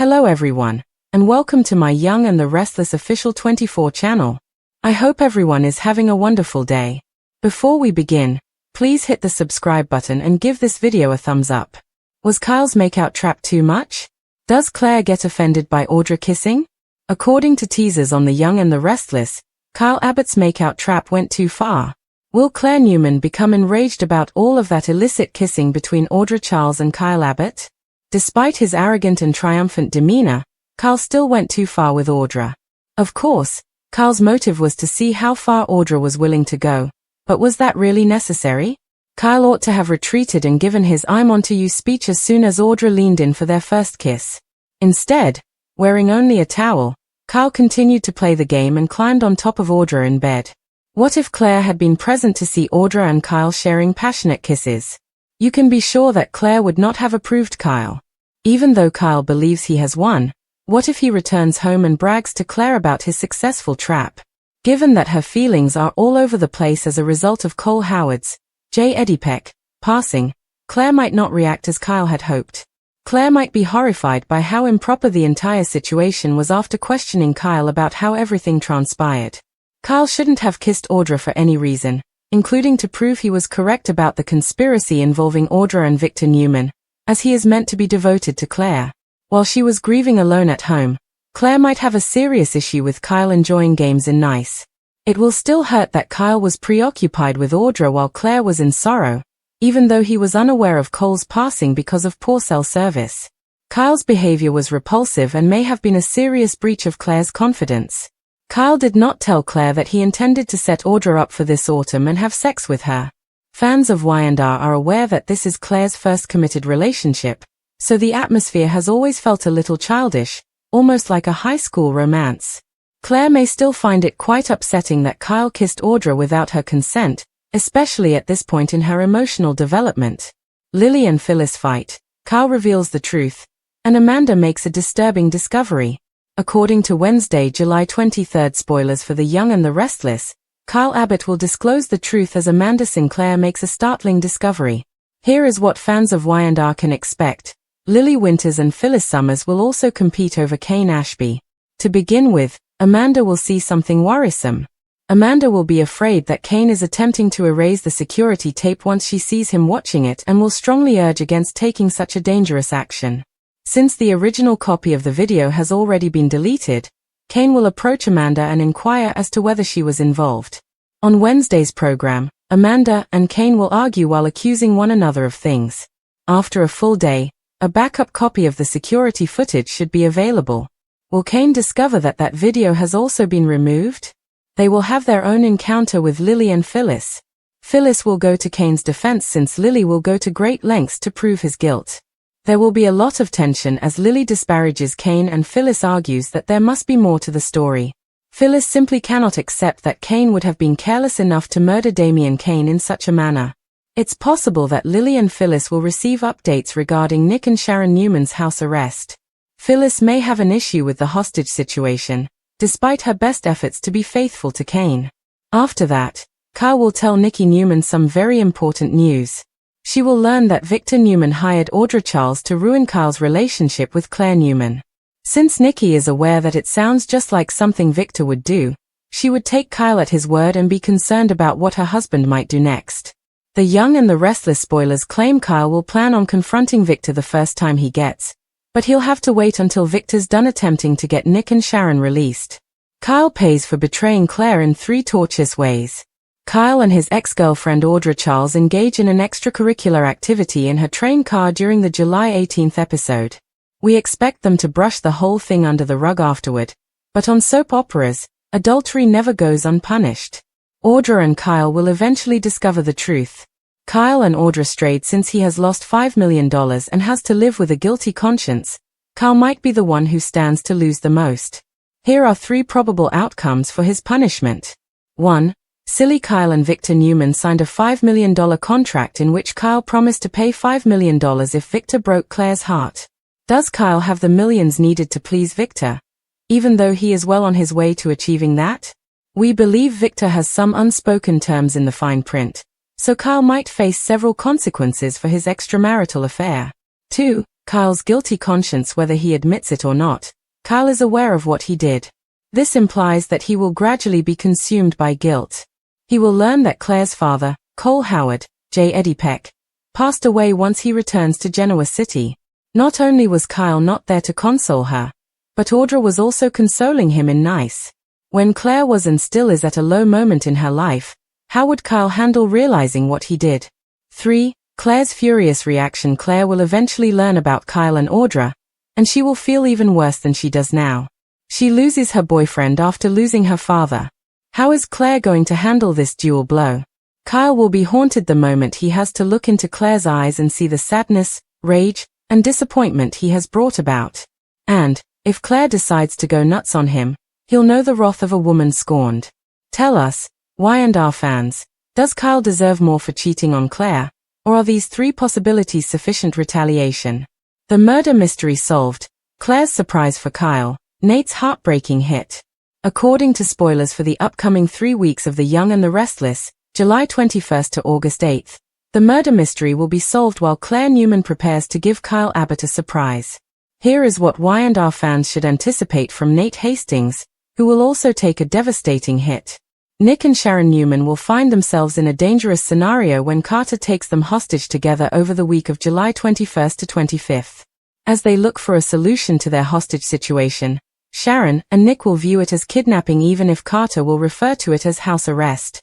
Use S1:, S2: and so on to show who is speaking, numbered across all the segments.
S1: Hello everyone, and welcome to my Young and the Restless official 24 channel. I hope everyone is having a wonderful day. Before we begin, please hit the subscribe button and give this video a thumbs up. Was Kyle's makeout trap too much? Does Claire get offended by Audra kissing? According to teasers on The Young and the Restless, Kyle Abbott's makeout trap went too far. Will Claire Newman become enraged about all of that illicit kissing between Audra Charles and Kyle Abbott? Despite his arrogant and triumphant demeanor, Kyle still went too far with Audra. Of course, Kyle's motive was to see how far Audra was willing to go, but was that really necessary? Kyle ought to have retreated and given his "I'm onto you" speech as soon as Audra leaned in for their first kiss. Instead, wearing only a towel, Kyle continued to play the game and climbed on top of Audra in bed. What if Claire had been present to see Audra and Kyle sharing passionate kisses? You can be sure that Claire would not have approved Kyle. Even though Kyle believes he has won, what if he returns home and brags to Claire about his successful trap? Given that her feelings are all over the place as a result of Cole Howard's, J. Eddie Peck, passing, Claire might not react as Kyle had hoped. Claire might be horrified by how improper the entire situation was after questioning Kyle about how everything transpired. Kyle shouldn't have kissed Audra for any reason, including to prove he was correct about the conspiracy involving Audra and Victor Newman, as he is meant to be devoted to Claire. While she was grieving alone at home, Claire might have a serious issue with Kyle enjoying games in Nice. It will still hurt that Kyle was preoccupied with Audra while Claire was in sorrow, even though he was unaware of Cole's passing because of poor cell service. Kyle's behavior was repulsive and may have been a serious breach of Claire's confidence. Kyle did not tell Claire that he intended to set Audra up for this autumn and have sex with her. Fans of Y&R are aware that this is Claire's first committed relationship, so the atmosphere has always felt a little childish, almost like a high school romance. Claire may still find it quite upsetting that Kyle kissed Audra without her consent, especially at this point in her emotional development. Lily and Phyllis fight, Kyle reveals the truth, and Amanda makes a disturbing discovery. According to Wednesday, July 23 spoilers for The Young and the Restless, Kyle Abbott will disclose the truth as Amanda Sinclair makes a startling discovery. Here is what fans of Y&R can expect. Lily Winters and Phyllis Summers will also compete over Kane Ashby. To begin with, Amanda will see something worrisome. Amanda will be afraid that Kane is attempting to erase the security tape once she sees him watching it and will strongly urge against taking such a dangerous action. Since the original copy of the video has already been deleted, Kane will approach Amanda and inquire as to whether she was involved. On Wednesday's program, Amanda and Kane will argue while accusing one another of things. After a full day, a backup copy of the security footage should be available. Will Kane discover that that video has also been removed? They will have their own encounter with Lily and Phyllis. Phyllis will go to Kane's defense since Lily will go to great lengths to prove his guilt. There will be a lot of tension as Lily disparages Kane and Phyllis argues that there must be more to the story. Phyllis simply cannot accept that Kane would have been careless enough to murder Damian Kane in such a manner. It's possible that Lily and Phyllis will receive updates regarding Nick and Sharon Newman's house arrest. Phyllis may have an issue with the hostage situation, despite her best efforts to be faithful to Kane. After that, Kyle will tell Nikki Newman some very important news. She will learn that Victor Newman hired Audra Charles to ruin Kyle's relationship with Claire Newman. Since Nikki is aware that it sounds just like something Victor would do, she would take Kyle at his word and be concerned about what her husband might do next. The Young and the Restless spoilers claim Kyle will plan on confronting Victor the first time he gets, but he'll have to wait until Victor's done attempting to get Nick and Sharon released. Kyle pays for betraying Claire in 3 tortuous ways. Kyle and his ex-girlfriend Audra Charles engage in an extracurricular activity in her train car during the July 18 episode. We expect them to brush the whole thing under the rug afterward, but on soap operas, adultery never goes unpunished. Audra and Kyle will eventually discover the truth. Kyle and Audra strayed since he has lost $5 million and has to live with a guilty conscience. Kyle might be the one who stands to lose the most. Here are 3 probable outcomes for his punishment. 1. Silly Kyle and Victor Newman signed a $5 million contract in which Kyle promised to pay $5 million if Victor broke Claire's heart. Does Kyle have the millions needed to please Victor, even though he is well on his way to achieving that? We believe Victor has some unspoken terms in the fine print, so Kyle might face several consequences for his extramarital affair. 2. Kyle's guilty conscience, whether he admits it or not. Kyle is aware of what he did. This implies that he will gradually be consumed by guilt. He will learn that Claire's father, Cole Howard, J. Eddie Peck, passed away once he returns to Genoa City. Not only was Kyle not there to console her, but Audra was also consoling him in Nice. When Claire was and still is at a low moment in her life, how would Kyle handle realizing what he did? 3. Claire's furious reaction. Claire will eventually learn about Kyle and Audra, and she will feel even worse than she does now. She loses her boyfriend after losing her father. How is Claire going to handle this dual blow? Kyle will be haunted the moment he has to look into Claire's eyes and see the sadness, rage, and disappointment he has brought about. And, if Claire decides to go nuts on him, he'll know the wrath of a woman scorned. Tell us, Y&R fans, does Kyle deserve more for cheating on Claire, or are these 3 possibilities sufficient retaliation? The murder mystery solved, Claire's surprise for Kyle, Nate's heartbreaking hit. According to spoilers for the upcoming 3 weeks of The Young and the Restless, July 21st to August 8th, the murder mystery will be solved while Claire Newman prepares to give Kyle Abbott a surprise. Here is what Y&R fans should anticipate from Nate Hastings, who will also take a devastating hit. Nick and Sharon Newman will find themselves in a dangerous scenario when Carter takes them hostage together over the week of July 21st to 25th. As they look for a solution to their hostage situation, Sharon and Nick will view it as kidnapping, even if Carter will refer to it as house arrest.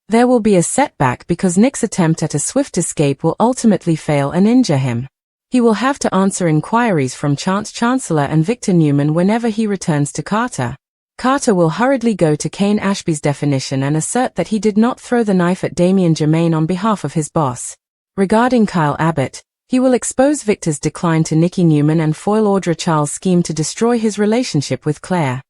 S1: There will be a setback because Nick's attempt at a swift escape will ultimately fail and injure him. He will have to answer inquiries from Chance Chancellor and Victor Newman whenever he returns to Carter. Carter will hurriedly go to Kane Ashby's definition and assert that he did not throw the knife at Damien Germain on behalf of his boss. Regarding Kyle Abbott, he will expose Victor's decline to Nikki Newman and foil Audra Charles' scheme to destroy his relationship with Claire.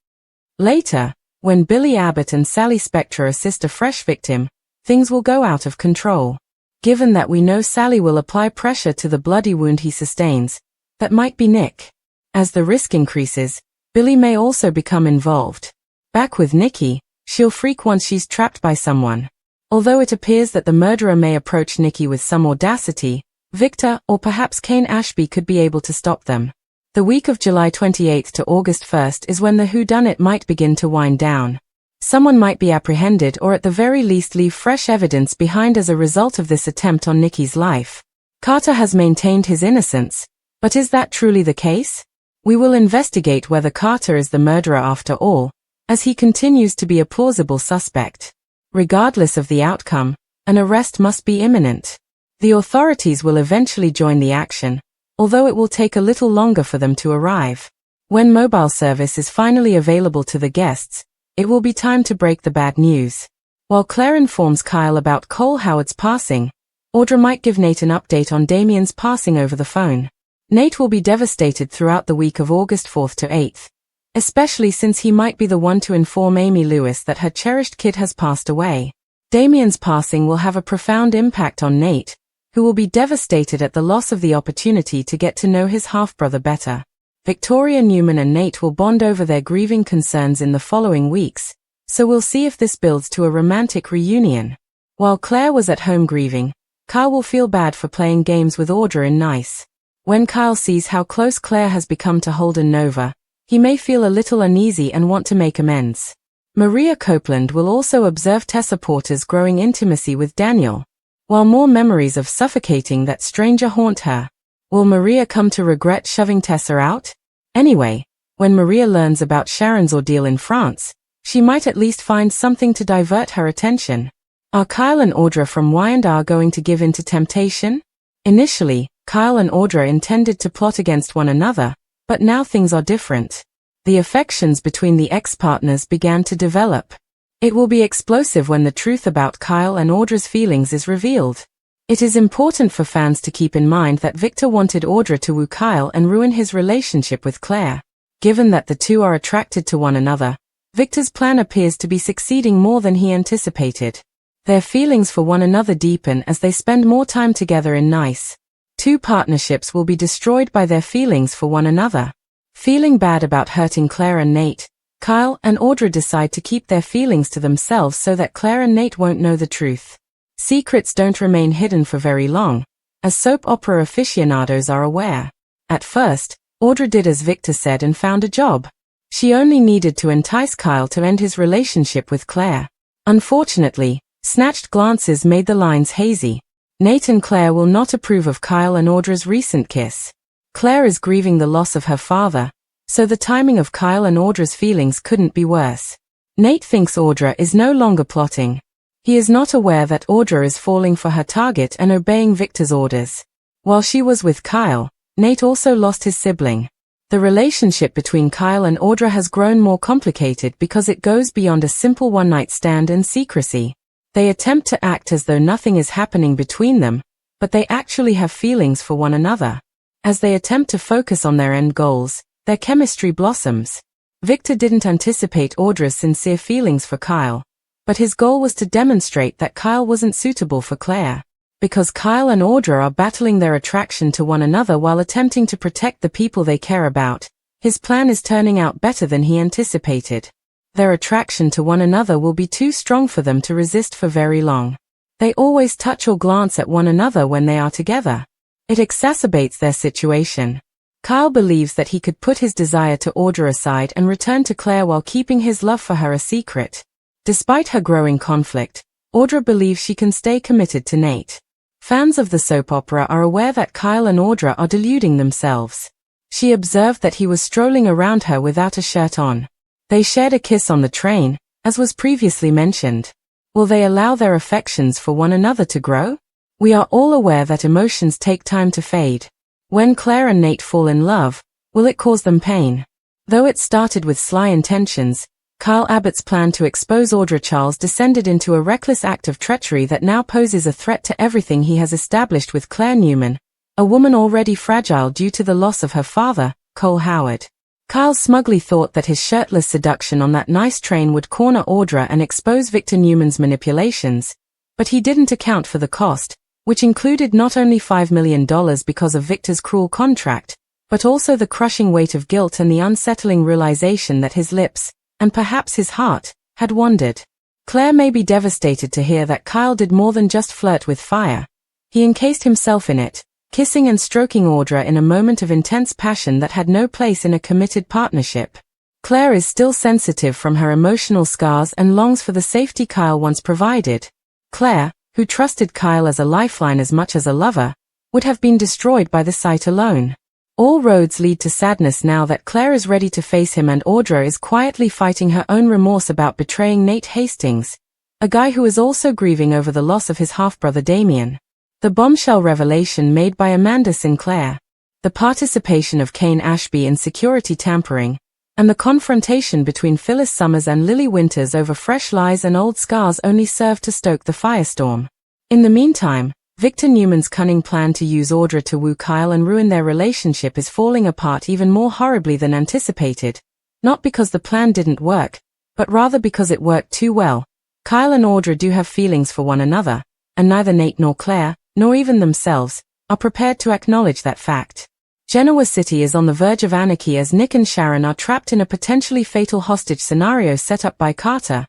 S1: Later, when Billy Abbott and Sally Spectre assist a fresh victim, things will go out of control. Given that we know Sally will apply pressure to the bloody wound he sustains, that might be Nick. As the risk increases, Billy may also become involved. Back with Nikki, she'll freak once she's trapped by someone. Although it appears that the murderer may approach Nikki with some audacity, Victor or perhaps Kane Ashby could be able to stop them. The week of July 28th to August 1st is when the whodunit might begin to wind down. Someone might be apprehended or at the very least leave fresh evidence behind as a result of this attempt on Nikki's life. Carter has maintained his innocence, but is that truly the case? We will investigate whether Carter is the murderer after all, as he continues to be a plausible suspect. Regardless of the outcome, an arrest must be imminent. The authorities will eventually join the action, although it will take a little longer for them to arrive. When mobile service is finally available to the guests, it will be time to break the bad news. While Claire informs Kyle about Cole Howard's passing, Audra might give Nate an update on Damien's passing over the phone. Nate will be devastated throughout the week of August 4th to 8th, especially since he might be the one to inform Amy Lewis that her cherished kid has passed away. Damien's passing will have a profound impact on Nate, who will be devastated at the loss of the opportunity to get to know his half-brother better. Victoria Newman and Nate will bond over their grieving concerns in the following weeks, so we'll see if this builds to a romantic reunion. While Claire was at home grieving, Kyle will feel bad for playing games with Audra in Nice. When Kyle sees how close Claire has become to Holden Nova, he may feel a little uneasy and want to make amends. Maria Copeland will also observe Tessa Porter's growing intimacy with Daniel, while more memories of suffocating that stranger haunt her. Will Maria come to regret shoving Tessa out? Anyway, when Maria learns about Sharon's ordeal in France, she might at least find something to divert her attention. Are Kyle and Audra from Y&R going to give in to temptation? Initially, Kyle and Audra intended to plot against one another, but now things are different. The affections between the ex-partners began to develop. It will be explosive when the truth about Kyle and Audra's feelings is revealed. It is important for fans to keep in mind that Victor wanted Audra to woo Kyle and ruin his relationship with Claire. Given that the two are attracted to one another, Victor's plan appears to be succeeding more than he anticipated. Their feelings for one another deepen as they spend more time together in Nice. Two partnerships will be destroyed by their feelings for one another. Feeling bad about hurting Claire and Nate, Kyle and Audra decide to keep their feelings to themselves so that Claire and Nate won't know the truth. Secrets don't remain hidden for very long, as soap opera aficionados are aware. At first, Audra did as Victor said and found a job. She only needed to entice Kyle to end his relationship with Claire. Unfortunately, snatched glances made the lines hazy. Nate and Claire will not approve of Kyle and Audra's recent kiss. Claire is grieving the loss of her father, so the timing of Kyle and Audra's feelings couldn't be worse. Nate thinks Audra is no longer plotting. He is not aware that Audra is falling for her target and obeying Victor's orders. While she was with Kyle, Nate also lost his sibling. The relationship between Kyle and Audra has grown more complicated because it goes beyond a simple one-night stand and secrecy. They attempt to act as though nothing is happening between them, but they actually have feelings for one another. As they attempt to focus on their end goals, their chemistry blossoms. Victor didn't anticipate Audra's sincere feelings for Kyle, but his goal was to demonstrate that Kyle wasn't suitable for Claire. Because Kyle and Audra are battling their attraction to one another while attempting to protect the people they care about, his plan is turning out better than he anticipated. Their attraction to one another will be too strong for them to resist for very long. They always touch or glance at one another when they are together. It exacerbates their situation. Kyle believes that he could put his desire to Audra aside and return to Claire while keeping his love for her a secret. Despite her growing conflict, Audra believes she can stay committed to Nate. Fans of the soap opera are aware that Kyle and Audra are deluding themselves. She observed that he was strolling around her without a shirt on. They shared a kiss on the train, as was previously mentioned. Will they allow their affections for one another to grow? We are all aware that emotions take time to fade. When Claire and Nate fall in love, will it cause them pain? Though it started with sly intentions, Kyle Abbott's plan to expose Audra Charles descended into a reckless act of treachery that now poses a threat to everything he has established with Claire Newman, a woman already fragile due to the loss of her father, Cole Howard. Kyle smugly thought that his shirtless seduction on that nice train would corner Audra and expose Victor Newman's manipulations, but he didn't account for the cost, which included not only $5 million because of Victor's cruel contract, but also the crushing weight of guilt and the unsettling realization that his lips, and perhaps his heart, had wandered. Claire may be devastated to hear that Kyle did more than just flirt with fire. He encased himself in it, kissing and stroking Audra in a moment of intense passion that had no place in a committed partnership. Claire is still sensitive from her emotional scars and longs for the safety Kyle once provided. Claire, who trusted Kyle as a lifeline as much as a lover, would have been destroyed by the sight alone. All roads lead to sadness now that Claire is ready to face him and Audra is quietly fighting her own remorse about betraying Nate Hastings, a guy who is also grieving over the loss of his half-brother Damien. The bombshell revelation made by Amanda Sinclair, the participation of Kane Ashby in security tampering, and the confrontation between Phyllis Summers and Lily Winters over fresh lies and old scars only served to stoke the firestorm. In the meantime, Victor Newman's cunning plan to use Audra to woo Kyle and ruin their relationship is falling apart even more horribly than anticipated, not because the plan didn't work, but rather because it worked too well. Kyle and Audra do have feelings for one another, and neither Nate nor Claire, nor even themselves, are prepared to acknowledge that fact. Genoa City is on the verge of anarchy as Nick and Sharon are trapped in a potentially fatal hostage scenario set up by Carter,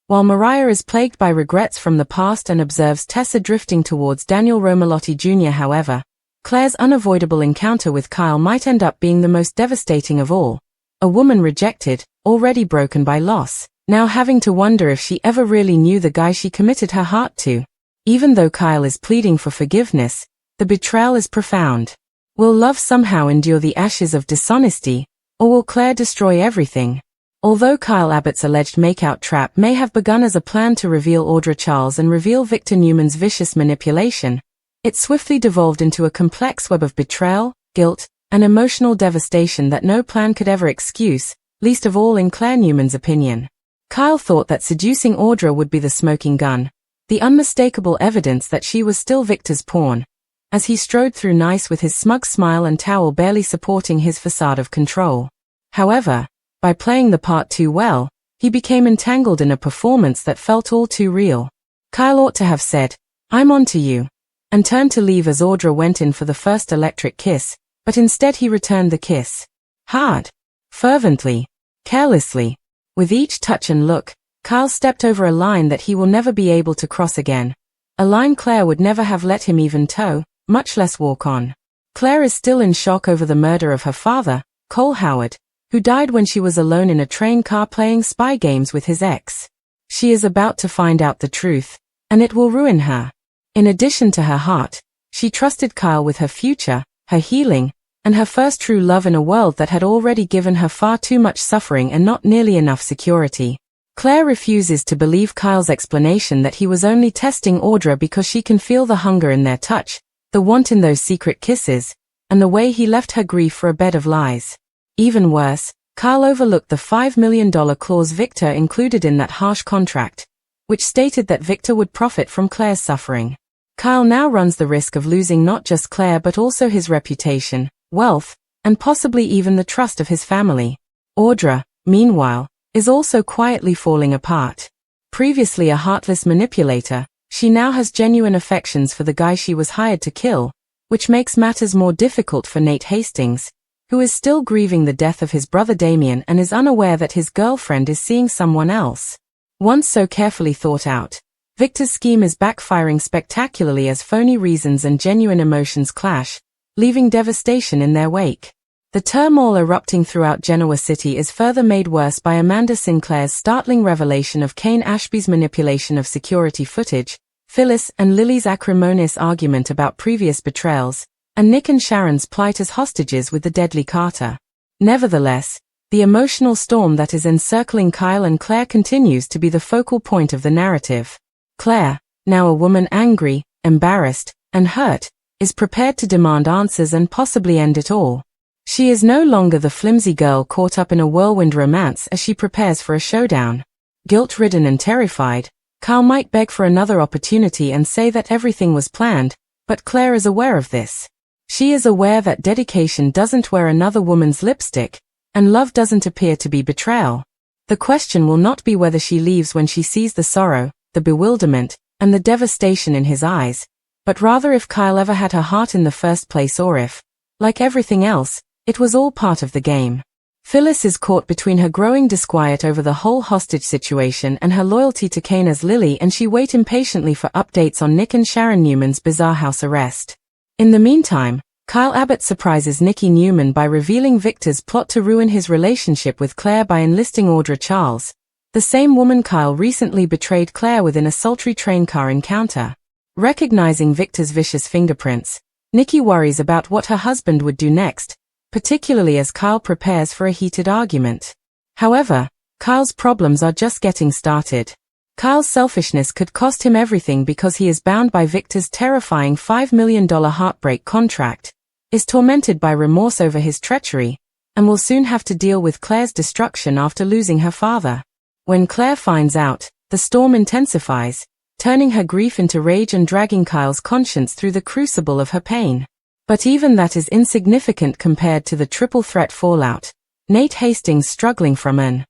S1: while Mariah is plagued by regrets from the past and observes Tessa drifting towards Daniel Romalotti Jr. However, Claire's unavoidable encounter with Kyle might end up being the most devastating of all. A woman rejected, already broken by loss, now having to wonder if she ever really knew the guy she committed her heart to. Even though Kyle is pleading for forgiveness, the betrayal is profound. Will love somehow endure the ashes of dishonesty, or will Claire destroy everything? Although Kyle Abbott's alleged makeout trap may have begun as a plan to reveal Audra Charles and reveal Victor Newman's vicious manipulation, it swiftly devolved into a complex web of betrayal, guilt, and emotional devastation that no plan could ever excuse, least of all in Claire Newman's opinion. Kyle thought that seducing Audra would be the smoking gun, the unmistakable evidence that she was still Victor's pawn, as he strode through Nice with his smug smile and towel barely supporting his facade of control. However, by playing the part too well, he became entangled in a performance that felt all too real. Kyle ought to have said, "I'm on to you," and turned to leave as Audra went in for the first electric kiss, but instead he returned the kiss. Hard. Fervently. Carelessly. With each touch and look, Kyle stepped over a line that he will never be able to cross again. A line Claire would never have let him even toe, much less walk on. Claire is still in shock over the murder of her father, Cole Howard, who died when she was alone in a train car playing spy games with his ex. She is about to find out the truth, and it will ruin her. In addition to her heart, she trusted Kyle with her future, her healing, and her first true love in a world that had already given her far too much suffering and not nearly enough security. Claire refuses to believe Kyle's explanation that he was only testing Audra because she can feel the hunger in their touch, the want in those secret kisses, and the way he left her grief for a bed of lies. Even worse, Kyle overlooked the $5 million clause Victor included in that harsh contract, which stated that Victor would profit from Claire's suffering. Kyle now runs the risk of losing not just Claire but also his reputation, wealth, and possibly even the trust of his family. Audra, meanwhile, is also quietly falling apart. Previously a heartless manipulator, she now has genuine affections for the guy she was hired to kill, which makes matters more difficult for Nate Hastings, who is still grieving the death of his brother Damien and is unaware that his girlfriend is seeing someone else. Once so carefully thought out, Victor's scheme is backfiring spectacularly as phony reasons and genuine emotions clash, leaving devastation in their wake. The turmoil erupting throughout Genoa City is further made worse by Amanda Sinclair's startling revelation of Kane Ashby's manipulation of security footage, Phyllis and Lily's acrimonious argument about previous betrayals, and Nick and Sharon's plight as hostages with the deadly Carter. Nevertheless, the emotional storm that is encircling Kyle and Claire continues to be the focal point of the narrative. Claire, now a woman angry, embarrassed, and hurt, is prepared to demand answers and possibly end it all. She is no longer the flimsy girl caught up in a whirlwind romance as she prepares for a showdown. Guilt-ridden and terrified, Kyle might beg for another opportunity and say that everything was planned, but Claire is aware of this. She is aware that dedication doesn't wear another woman's lipstick, and love doesn't appear to be betrayal. The question will not be whether she leaves when she sees the sorrow, the bewilderment, and the devastation in his eyes, but rather if Kyle ever had her heart in the first place or if, like everything else, it was all part of the game. Phyllis is caught between her growing disquiet over the whole hostage situation and her loyalty to Kane as Lily, and she waits impatiently for updates on Nick and Sharon Newman's bizarre house arrest. In the meantime, Kyle Abbott surprises Nikki Newman by revealing Victor's plot to ruin his relationship with Claire by enlisting Audra Charles, the same woman Kyle recently betrayed Claire with in a sultry train car encounter. Recognizing Victor's vicious fingerprints, Nikki worries about what her husband would do next, particularly as Kyle prepares for a heated argument. However, Kyle's problems are just getting started. Kyle's selfishness could cost him everything because he is bound by Victor's terrifying $5 million Heartbreak contract, is tormented by remorse over his treachery, and will soon have to deal with Claire's destruction after losing her father. When Claire finds out, the storm intensifies, turning her grief into rage and dragging Kyle's conscience through the crucible of her pain. But even that is insignificant compared to the triple threat fallout. Nate Hastings struggling from an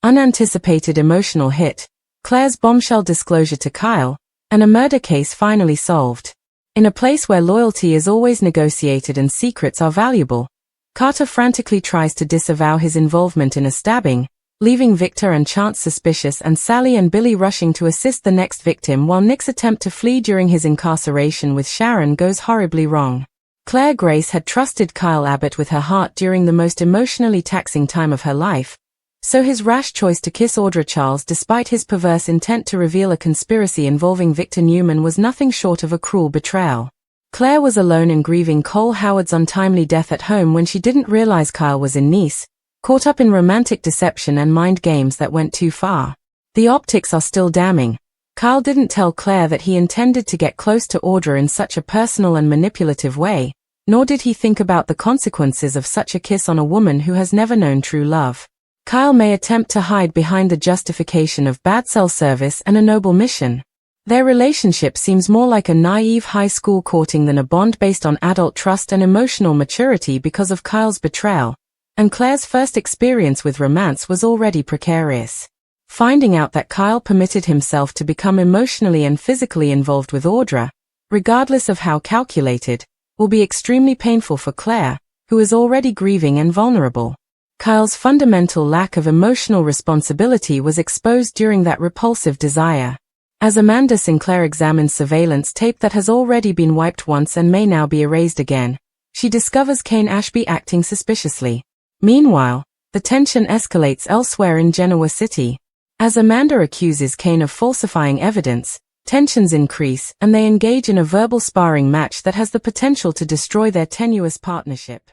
S1: unanticipated emotional hit, Claire's bombshell disclosure to Kyle, and a murder case finally solved. In a place where loyalty is always negotiated and secrets are valuable, Carter frantically tries to disavow his involvement in a stabbing, leaving Victor and Chance suspicious and Sally and Billy rushing to assist the next victim while Nick's attempt to flee during his incarceration with Sharon goes horribly wrong. Claire Grace had trusted Kyle Abbott with her heart during the most emotionally taxing time of her life, so his rash choice to kiss Audra Charles despite his perverse intent to reveal a conspiracy involving Victor Newman was nothing short of a cruel betrayal. Claire was alone and grieving Cole Howard's untimely death at home when she didn't realize Kyle was in Nice, caught up in romantic deception and mind games that went too far. The optics are still damning. Kyle didn't tell Claire that he intended to get close to Audra in such a personal and manipulative way, nor did he think about the consequences of such a kiss on a woman who has never known true love. Kyle may attempt to hide behind the justification of bad cell service and a noble mission. Their relationship seems more like a naive high school courting than a bond based on adult trust and emotional maturity because of Kyle's betrayal, and Claire's first experience with romance was already precarious. Finding out that Kyle permitted himself to become emotionally and physically involved with Audra, regardless of how calculated, will be extremely painful for Claire, who is already grieving and vulnerable. Kyle's fundamental lack of emotional responsibility was exposed during that repulsive desire. As Amanda Sinclair examines surveillance tape that has already been wiped once and may now be erased again, she discovers Kane Ashby acting suspiciously. Meanwhile, the tension escalates elsewhere in Genoa City. As Amanda accuses Kane of falsifying evidence, tensions increase and they engage in a verbal sparring match that has the potential to destroy their tenuous partnership.